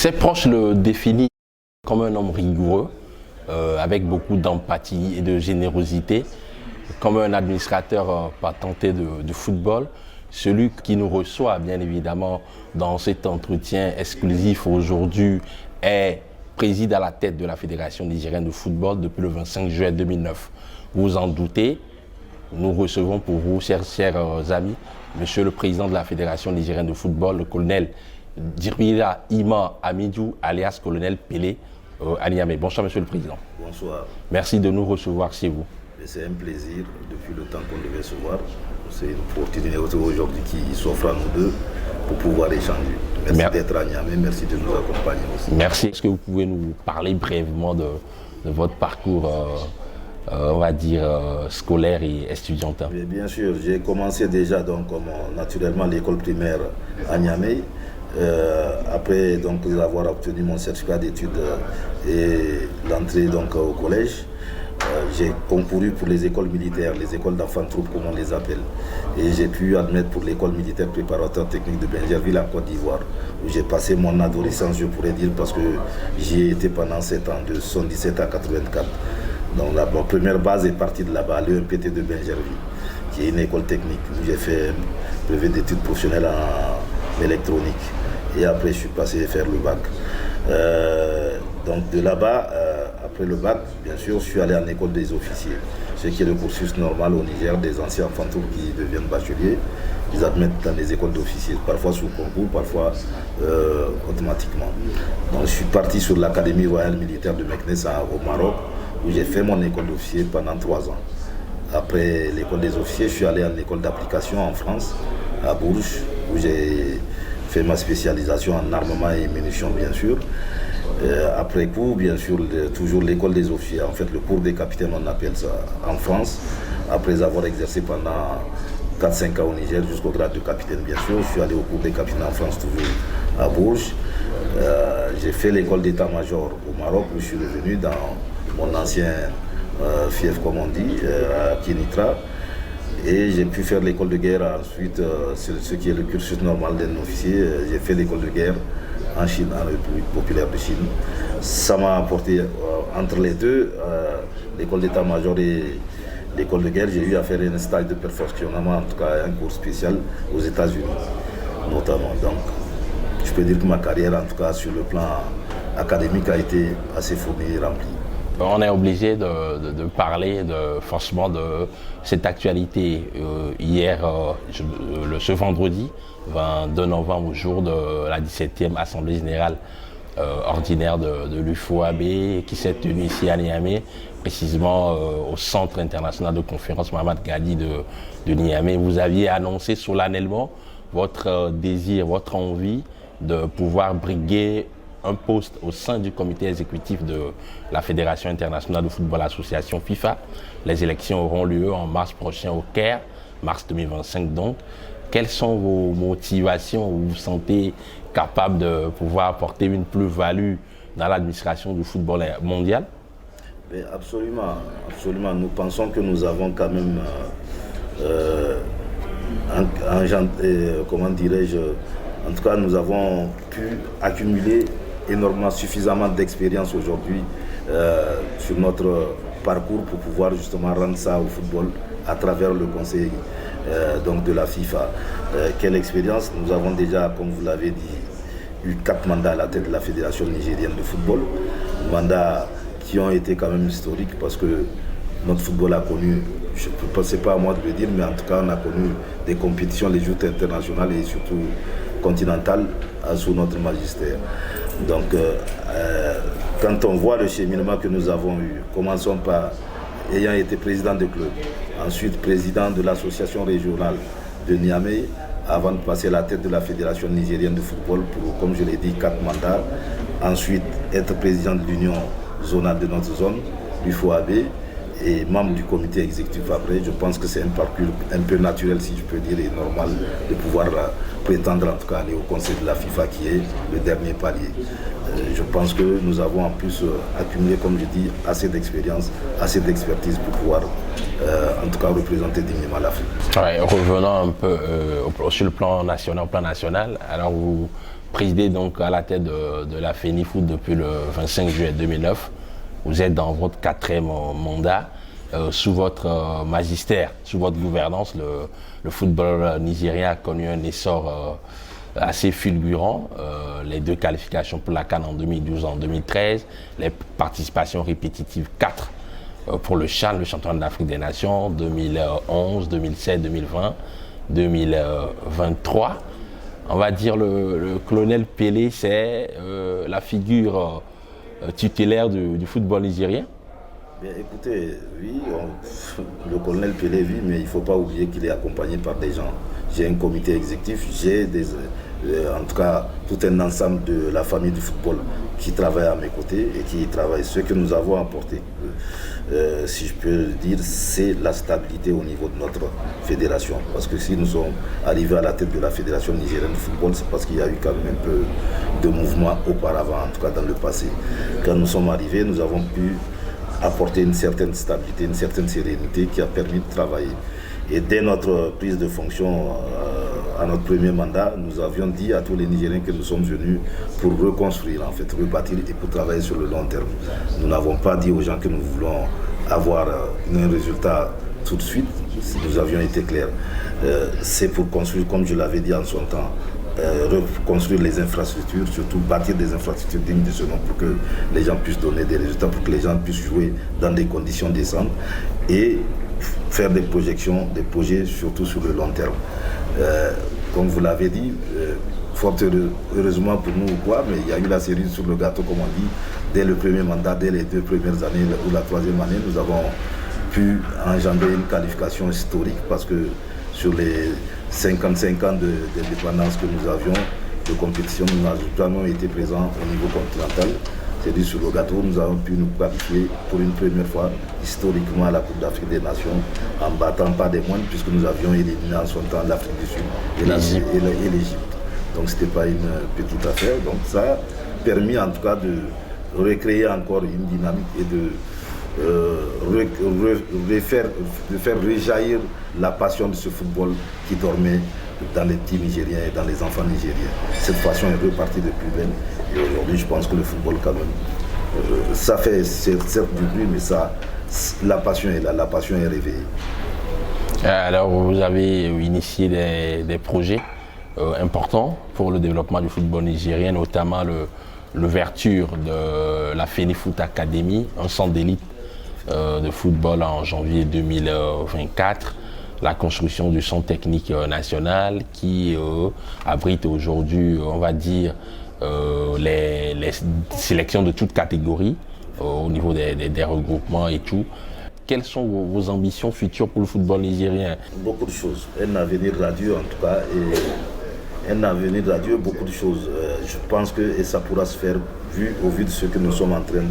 Ses proches le définissent comme un homme rigoureux, avec beaucoup d'empathie et de générosité, comme un administrateur patenté de football. Celui qui nous reçoit, bien évidemment, dans cet entretien exclusif aujourd'hui préside à la tête de la Fédération nigérienne de football depuis le 25 juin 2009. Vous en doutez, nous recevons pour vous, chers amis, Monsieur le Président de la Fédération nigérienne de football, le colonel Djibrila Ima Amidou, alias colonel Pelé, à Niamey. Bonsoir, Monsieur le Président. Bonsoir. Merci de nous recevoir chez vous. C'est un plaisir, depuis le temps qu'on devait se voir. C'est une opportunité aujourd'hui qui s'offre à nous deux pour pouvoir échanger. Merci d'être à Niamey, merci de nous accompagner aussi. Merci. Est-ce que vous pouvez nous parler brièvement de votre parcours on va dire, scolaire et estudiantin? Bien sûr, j'ai commencé déjà donc, naturellement l'école primaire à Niamey. Après donc, avoir obtenu mon certificat d'études et l'entrée donc, au collège, j'ai concouru pour les écoles militaires, les écoles d'enfants-troupes comme on les appelle. Et j'ai pu admettre pour l'école militaire préparatoire technique de Benjerville en Côte d'Ivoire, où j'ai passé mon adolescence, je pourrais dire, parce que j'y ai été pendant 7 ans, de 77 à 84. Donc ma première base est partie de là-bas, l'EMPT de Benjerville, qui est une école technique où j'ai fait un brevet d'études professionnelles en électronique. Et après, je suis passé faire le bac. Donc de là-bas, après le bac, bien sûr, je suis allé en école des officiers, ce qui est le cursus normal au Niger des anciens enfants qui deviennent bacheliers. Ils admettent dans les écoles d'officiers, parfois sous concours, parfois automatiquement. Donc je suis parti sur l'Académie royale militaire de Meknès au Maroc, où j'ai fait mon école d'officier pendant 3 ans. Après l'école des officiers, je suis allé en école d'application en France, à Bourges, où j'ai fait ma spécialisation en armement et munitions, bien sûr. Après coup, bien sûr, toujours l'école des officiers, en fait le cours des capitaines, on appelle ça, en France. Après avoir exercé pendant 4-5 ans au Niger, jusqu'au grade de capitaine, bien sûr. Je suis allé au cours des capitaines en France, toujours à Bourges. J'ai fait l'école d'état-major au Maroc, où je suis revenu dans mon ancien fief, comme on dit, à Kénitra. Et j'ai pu faire l'école de guerre ensuite, ce qui est le cursus normal d'un officier. J'ai fait l'école de guerre en Chine, en République populaire de Chine. Ça m'a apporté, entre les deux, l'école d'état-major et l'école de guerre, j'ai eu à faire un stage de perfectionnement, en tout cas un cours spécial aux États-Unis, notamment. Donc, je peux dire que ma carrière, en tout cas sur le plan académique, a été assez fournie et remplie. On est obligé de parler forcément de cette actualité. Hier, ce vendredi, 22 novembre, au jour de la 17e Assemblée Générale ordinaire de l'UFOAB, qui s'est tenue ici à Niamey, précisément au Centre international de conférence Mohamed Ghali de Niamey. Vous aviez annoncé solennellement votre désir, votre envie de pouvoir briguer un poste au sein du comité exécutif de la Fédération internationale de football association FIFA. Les élections auront lieu en mars prochain au Caire, mars 2025 donc. Quelles sont vos motivations? Vous vous sentez capable de pouvoir apporter une plus-value dans l'administration du football mondial? Mais absolument, absolument. Nous pensons que nous avons quand même comment dirais-je, en tout cas nous avons pu accumuler énormément, suffisamment d'expérience aujourd'hui sur notre parcours pour pouvoir justement rendre ça au football à travers le conseil donc de la FIFA. Quelle expérience? Nous avons déjà, comme vous l'avez dit, eu 4 mandats à la tête de la Fédération nigérienne de football, mandats qui ont été quand même historiques parce que notre football a connu, je ne pense pas à moi de le dire, mais en tout cas on a connu des compétitions, les joutes internationales et surtout continentales sous notre magistère. Donc quand on voit le cheminement que nous avons eu, commençons par ayant été président de club, ensuite président de l'association régionale de Niamey, avant de passer à la tête de la Fédération nigérienne de football pour, comme je l'ai dit, 4 mandats, ensuite être président de l'union zonale de notre zone, l'UFOAB, et membre du comité exécutif après, je pense que c'est un parcours un peu naturel, si je peux dire, et normal de pouvoir prétendre en tout cas aller au conseil de la FIFA qui est le dernier palier. Je pense que nous avons en plus accumulé, comme je dis, assez d'expérience, assez d'expertise pour pouvoir en tout cas représenter dignement l'Afrique. Ouais, revenons un peu sur le plan national. Alors vous présidez donc à la tête de la FENIFOOT depuis le 25 juillet 2009. Vous êtes dans votre 4e mandat. Sous votre magistère, sous votre gouvernance, le football nigérien a connu un essor assez fulgurant. Les 2 qualifications pour la CAN en 2012 et en 2013, les participations répétitives 4 pour le CHAN, le championnat d'Afrique des Nations, 2011, 2007, 2020, 2023. On va dire le colonel Pelé, c'est la figure tutélaire du football nigérien. Bien, écoutez, oui, le colonel Pelé, oui, mais il ne faut pas oublier qu'il est accompagné par des gens. J'ai un comité exécutif, j'ai en tout cas tout un ensemble de la famille du football qui travaille à mes côtés et qui travaille. Ce que nous avons apporté, si je peux le dire, c'est la stabilité au niveau de notre fédération. Parce que si nous sommes arrivés à la tête de la fédération nigérienne de football, c'est parce qu'il y a eu quand même un peu de mouvement auparavant, en tout cas dans le passé. Quand nous sommes arrivés, nous avons pu apporter une certaine stabilité, une certaine sérénité qui a permis de travailler. Et dès notre prise de fonction à notre premier mandat, nous avions dit à tous les Nigériens que nous sommes venus pour reconstruire, en fait, rebâtir et pour travailler sur le long terme. Nous n'avons pas dit aux gens que nous voulons avoir un résultat tout de suite, si nous avions été clairs. C'est pour construire, comme je l'avais dit en son temps, reconstruire les infrastructures, surtout bâtir des infrastructures dignes de ce nom pour que les gens puissent donner des résultats, pour que les gens puissent jouer dans des conditions décentes et faire des projections, des projets surtout sur le long terme. Comme vous l'avez dit, fort heureusement pour nous ou quoi, mais il y a eu la cerise sur le gâteau, comme on dit, dès le premier mandat, dès les 2 premières années ou la 3e année, nous avons pu engendrer une qualification historique parce que sur les 55 ans d'indépendance que nous avions de compétition, nous avons vraiment été présents au niveau continental. C'est-à-dire sur le gâteau, nous avons pu nous qualifier pour une première fois historiquement à la Coupe d'Afrique des Nations en battant pas des moindres puisque nous avions éliminé en son temps l'Afrique du Sud et l'Égypte. Donc ce n'était pas une petite affaire. Donc ça a permis en tout cas de recréer encore une dynamique et de faire rejaillir la passion de ce football qui dormait dans les petits Nigériens et dans les enfants nigériens. Cette passion est repartie de plus belle. Et aujourd'hui, je pense que le football, quand même, ça fait certes du bruit, mais la passion est là, la passion est réveillée. Alors, vous avez initié des projets importants pour le développement du football nigérien, notamment l'ouverture de la FENIFOOT Academy, un centre d'élite de football en janvier 2024. La construction du centre technique national qui abrite aujourd'hui, on va dire, les sélections de toutes catégories au niveau des regroupements et tout. Quelles sont vos ambitions futures pour le football nigérien? Beaucoup de choses. Un avenir radieux en tout cas. Et un avenir radieux, beaucoup de choses. Je pense que et ça pourra se faire au vu de ce que nous sommes en train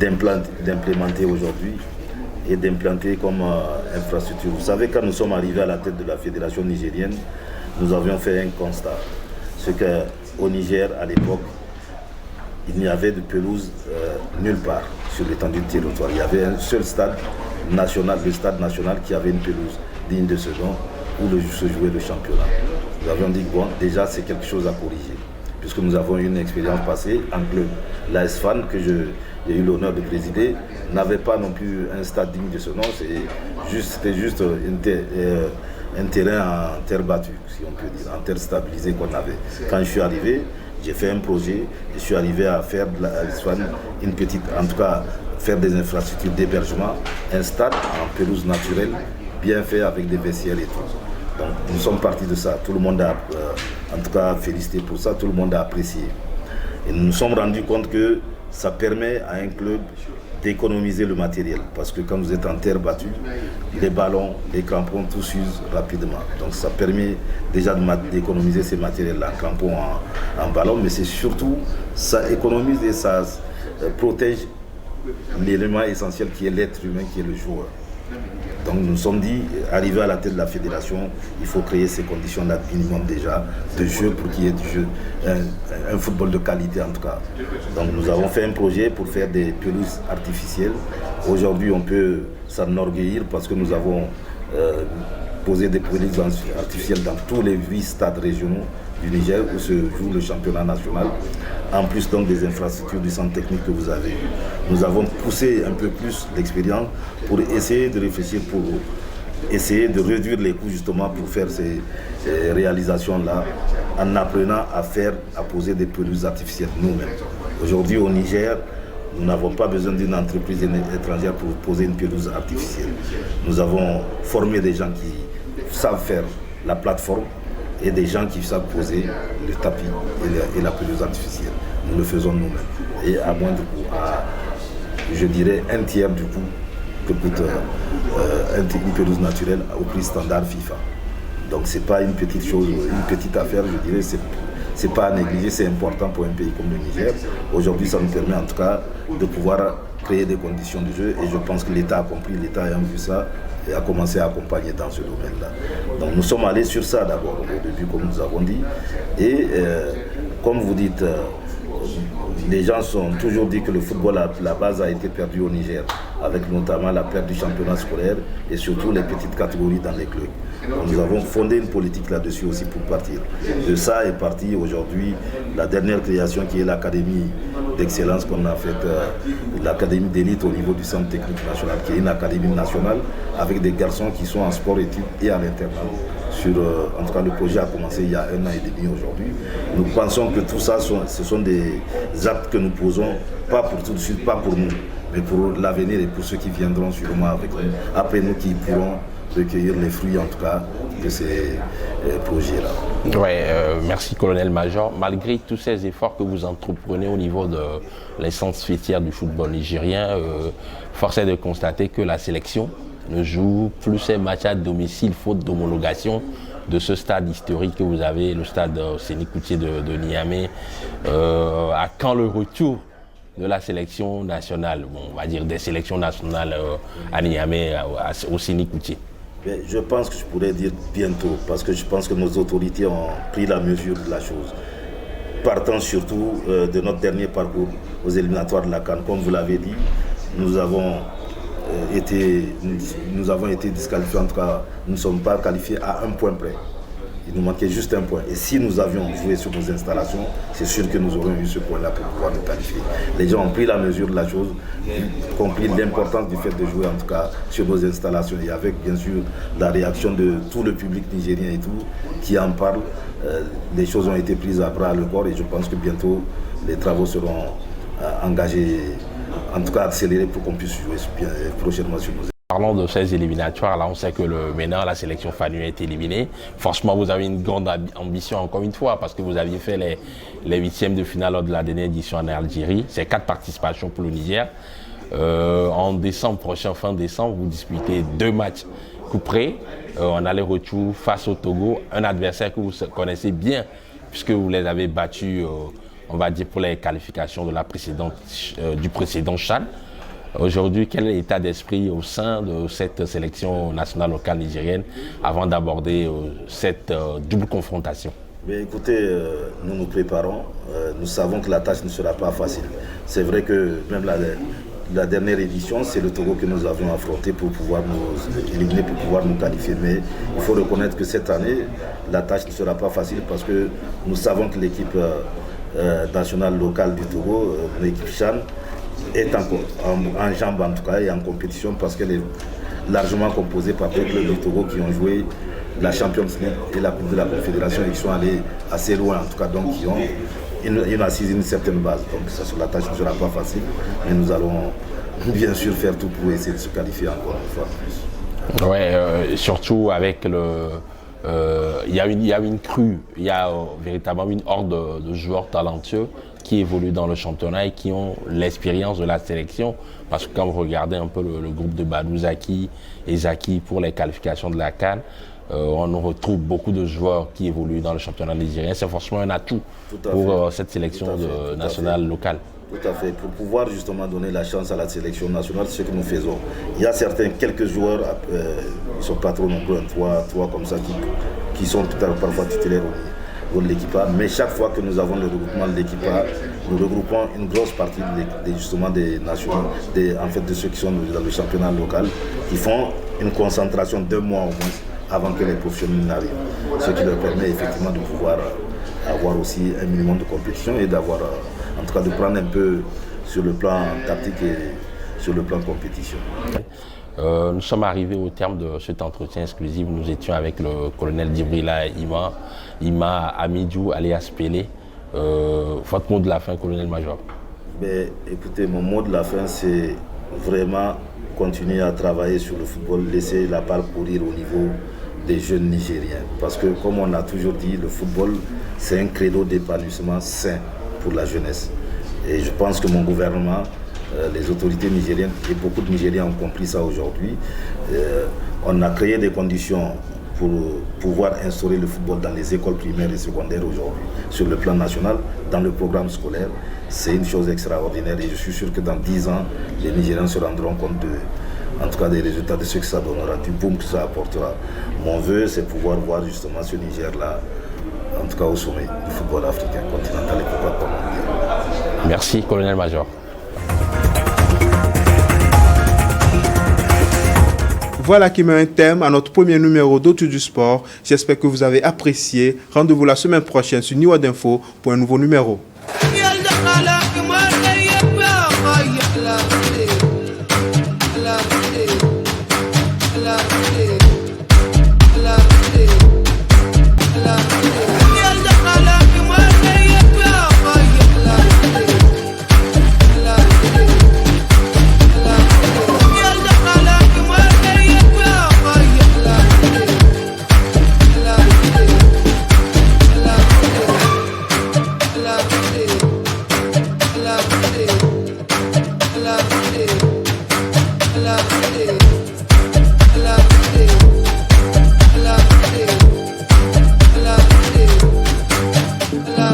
d'implémenter aujourd'hui et d'implanter comme infrastructure. Vous savez, quand nous sommes arrivés à la tête de la fédération nigérienne, nous avions fait un constat. C'est qu'au Niger, à l'époque, il n'y avait de pelouse nulle part sur l'étendue du territoire. Il y avait un seul stade national, le stade national, qui avait une pelouse digne de ce nom où se jouait le championnat. Nous avions dit, bon, déjà c'est quelque chose à corriger, puisque nous avons eu une expérience passée en club. L'AS Fan, que j'ai eu l'honneur de présider, n'avait pas non plus un stade digne de ce nom, c'était juste un terrain en terre battue, si on peut dire, en terre stabilisée qu'on avait. Quand je suis arrivé, j'ai fait un projet, je suis arrivé à faire de l'AS Fan une petite, en tout cas, faire des infrastructures d'hébergement, un stade en pelouse naturelle, bien fait avec des vestiaires et tout. Donc nous sommes partis de ça. Tout le monde a, en tout cas, félicité pour ça, tout le monde a apprécié. Et nous nous sommes rendus compte que ça permet à un club d'économiser le matériel. Parce que quand vous êtes en terre battue, les ballons, les crampons, tout s'use rapidement. Donc ça permet déjà d'économiser ces matériels-là, crampons en ballon, mais c'est surtout, ça économise et ça protège l'élément essentiel qui est l'être humain, qui est le joueur. Donc nous nous sommes dit, arrivé à la tête de la fédération, il faut créer ces conditions-là minimum déjà de jeu pour qu'il y ait du jeu, un football de qualité en tout cas. Donc nous avons fait un projet pour faire des pelouses artificielles. Aujourd'hui on peut s'enorgueillir parce que nous avons posé des pelouses artificielles dans tous les 8 stades régionaux du Niger où se joue le championnat national. En plus donc des infrastructures du centre technique que vous avez eu. Nous avons poussé un peu plus l'expérience pour essayer de réfléchir, pour essayer de réduire les coûts justement pour faire ces réalisations-là en apprenant à poser des pelouses artificielles nous-mêmes. Aujourd'hui au Niger, nous n'avons pas besoin d'une entreprise étrangère pour poser une pelouse artificielle. Nous avons formé des gens qui savent faire la plateforme et des gens qui savent poser le tapis et la pelouse artificielle. Nous le faisons nous-mêmes. Et à moindre coût, à, je dirais, un tiers du coût que coûte une pelouse naturelle au prix standard FIFA. Donc c'est pas une petite chose, une petite affaire, je dirais, c'est pas à négliger, c'est important pour un pays comme le Niger. Aujourd'hui, ça nous permet en tout cas de pouvoir créer des conditions de jeu et je pense que l'État a compris, l'État ayant vu ça, et a commencé à accompagner dans ce domaine-là. Donc nous sommes allés sur ça d'abord au début, comme nous avons dit. Et comme vous dites, les gens ont toujours dit que le football, la base a été perdue au Niger, avec notamment la perte du championnat scolaire et surtout les petites catégories dans les clubs. Donc nous avons fondé une politique là-dessus aussi pour partir. De ça est parti aujourd'hui la dernière création qui est l'académie d'excellence qu'on a faite, l'académie d'élite au niveau du centre technique national, qui est une académie nationale avec des garçons qui sont en sport-études et à l'internat. En tout cas, le projet a commencé il y a 1 an et demi aujourd'hui. Nous pensons que tout ça, ce sont des actes que nous posons, pas pour tout de suite, pas pour nous, mais pour l'avenir et pour ceux qui viendront sûrement avec nous, après nous qui pourront recueillir les fruits en tout cas de ces projets-là. Ouais, merci colonel-major. Malgré tous ces efforts que vous entreprenez au niveau de l'essence fêtière du football nigérien, force est de constater que la sélection ne joue plus ses matchs à domicile faute d'homologation de ce stade historique que vous avez, le stade Séni Koutié de Niamey. À quand le retour de la sélection nationale, bon, on va dire des sélections nationales à Niamey, au Séni Koutié? Je pense que je pourrais dire bientôt, parce que je pense que nos autorités ont pris la mesure de la chose. Partant surtout de notre dernier parcours aux éliminatoires de la CAN, comme vous l'avez dit, nous avons été disqualifiés, en tout cas, nous ne sommes pas qualifiés à un point près. Il nous manquait juste un point. Et si nous avions joué sur nos installations, c'est sûr que nous aurions eu ce point-là pour pouvoir nous qualifier. Les gens ont pris la mesure de la chose, compris l'importance du fait de jouer en tout cas sur nos installations et avec bien sûr la réaction de tout le public nigérien et tout qui en parle. Les choses ont été prises à bras le corps et je pense que bientôt les travaux seront engagés, en tout cas accélérés pour qu'on puisse jouer prochainement sur nos. Parlons de ces éliminatoires, là on sait que maintenant la sélection FANU est éliminée. Franchement, vous avez une grande ambition encore une fois parce que vous aviez fait les 8e de finale lors de la dernière édition en Algérie. C'est 4 participations pour le Niger. En décembre prochain, fin décembre, vous disputez 2 matchs couperés en aller-retour face au Togo, un adversaire que vous connaissez bien puisque vous les avez battus, on va dire, pour les qualifications de du précédent CHAN. Aujourd'hui, quel est l'état d'esprit au sein de cette sélection nationale locale nigérienne avant d'aborder cette double confrontation? Mais écoutez, nous nous préparons. Nous savons que la tâche ne sera pas facile. C'est vrai que même la dernière édition, c'est le Togo que nous avions affronté pour pouvoir nous éliminer, pour pouvoir nous qualifier. Mais il faut reconnaître que cette année, la tâche ne sera pas facile parce que nous savons que l'équipe nationale locale du Togo, l'équipe CHAN, est en jambes en tout cas et en compétition parce qu'elle est largement composée par deux clubs du Togo qui ont joué la Champions League et la Coupe de la Confédération et qui sont allés assez loin en tout cas, donc qui ont une assise, une certaine base. Donc ça, sur la tâche ne sera pas facile, mais nous allons bien sûr faire tout pour essayer de se qualifier encore une fois plus. Ouais, surtout avec il y a une crue, il y a véritablement une horde de joueurs talentueux qui évoluent dans le championnat et qui ont l'expérience de la sélection. Parce que quand vous regardez un peu le groupe de Badou Zaki et Zaki pour les qualifications de la CAN, on retrouve beaucoup de joueurs qui évoluent dans le championnat nigérien. C'est forcément un atout pour cette sélection nationale locale. Tout à fait. Pour pouvoir justement donner la chance à la sélection nationale, c'est ce que nous faisons. Il y a quelques joueurs, ils ne sont pas trop nombreux, trois comme ça, qui sont parfois titulaires au niveau de l'équipage. Mais chaque fois que nous avons le regroupement de l'équipage, nous regroupons une grosse partie justement des nationaux, en fait de ceux qui sont dans le championnat local, qui font une concentration d'1 mois au moins avant que les professionnels n'arrivent. Ce qui leur permet effectivement de pouvoir avoir aussi un minimum de compétition et d'avoir, en tout cas de prendre un peu sur le plan tactique et sur le plan compétition. Nous sommes arrivés au terme de cet entretien exclusif. Nous étions avec le colonel Djibrila Ima Amidjou alias Pelé. Votre mot de la fin, colonel-major? Écoutez, mon mot de la fin, c'est vraiment continuer à travailler sur le football, laisser la balle courir au niveau des jeunes Nigériens. Parce que, comme on a toujours dit, le football, c'est un credo d'épanouissement sain pour la jeunesse. Et je pense que mon gouvernement, les autorités nigériennes et beaucoup de Nigériens ont compris ça aujourd'hui. On a créé des conditions pour pouvoir instaurer le football dans les écoles primaires et secondaires aujourd'hui, sur le plan national, dans le programme scolaire. C'est une chose extraordinaire et je suis sûr que dans 10 ans, les Nigériens se rendront compte en tout cas des résultats de ce que ça donnera, du boom que ça apportera. Mon vœu, c'est pouvoir voir justement ce Niger-là, en tout cas au sommet du football africain, continental et pourquoi pas mondial. Merci, colonel-major. Voilà qui met un terme à notre premier numéro d'Autour du sport. J'espère que vous avez apprécié. Rendez-vous la semaine prochaine sur Niwad Info pour un nouveau numéro. La